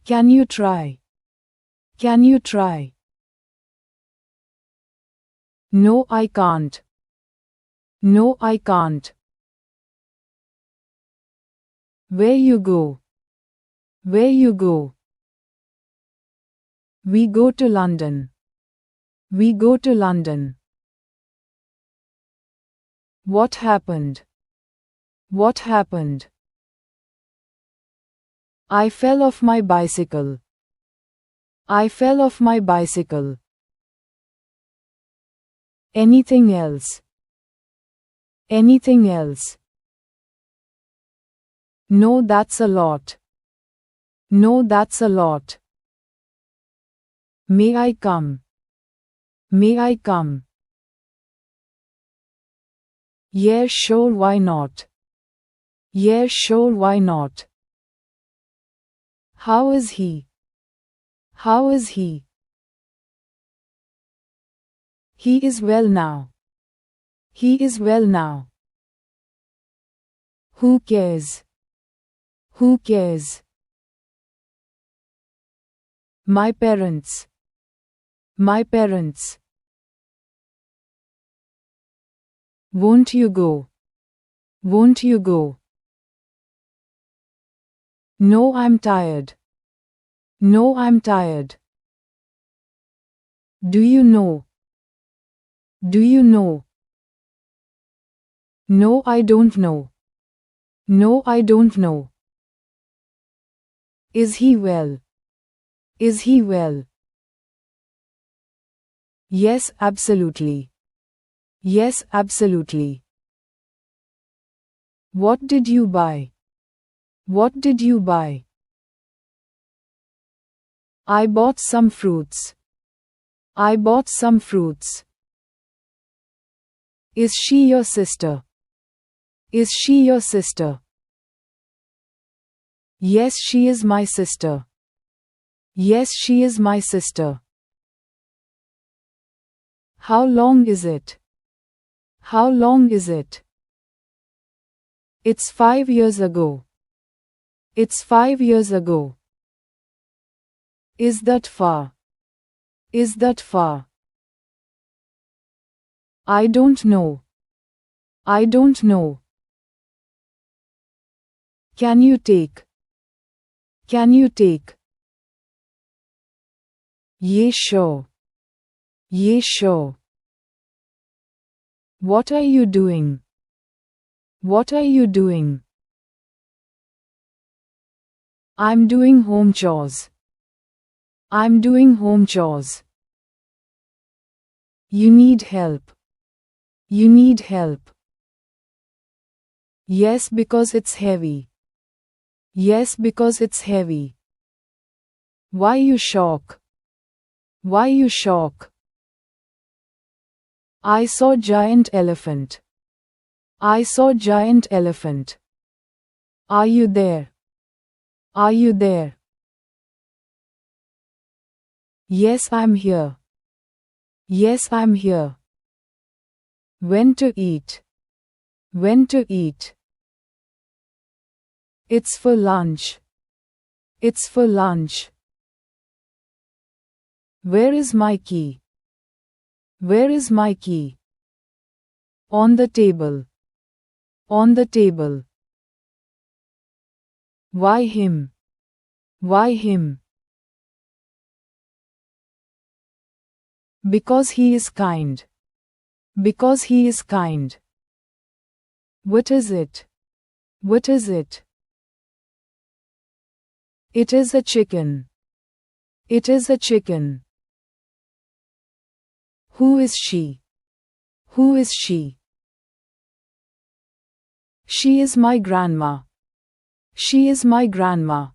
Can you try? Can you try? No, I can't. No, I can't. Where you go? Where you go? We go to London. We go to London. What happened? What happened? I fell off my bicycle. I fell off my bicycle. Anything else? Anything else? No, that's a lot. No, that's a lot. May I come? May I come? Yeah, sure, why not? Yeah, sure, why not? How is he? How is he? He is well now. He is well now. Who cares? Who cares? My parents. My parents. Won't you go? Won't you go? No, I'm tired. No, I'm tired. Do you know? Do you know? No, I don't know. No, I don't know. Is he well? Is he well? Yes, absolutely. Yes, absolutely. What did you buy? What did you buy? I bought some fruits. I bought some fruits. Is she your sister? Is she your sister? Yes, she is my sister. Yes, she is my sister. How long is it? How long is it? It's 5 years ago. It's 5 years ago. Is that far? Is that far? I don't know. I don't know. Can you take? Can you take? Yeah, sure. Yeah, sure. What are you doing? What are you doing? I'm doing home chores. I'm doing home chores. You need help. You need help. Yes, because it's heavy. Yes, because it's heavy. Why you shock? Why you shock? I saw giant elephant. I saw giant elephant. Are you there? Are you there? Yes, I'm here. Yes, I'm here. When to eat? When to eat? It's for lunch. It's for lunch. Where is my key? Where is my key? On the table. On the table. Why him? Why him? Because he is kind. Because he is kind. What is it? What is it? It is a chicken. It is a chicken. Who is she? Who is she? She is my grandma. She is my grandma.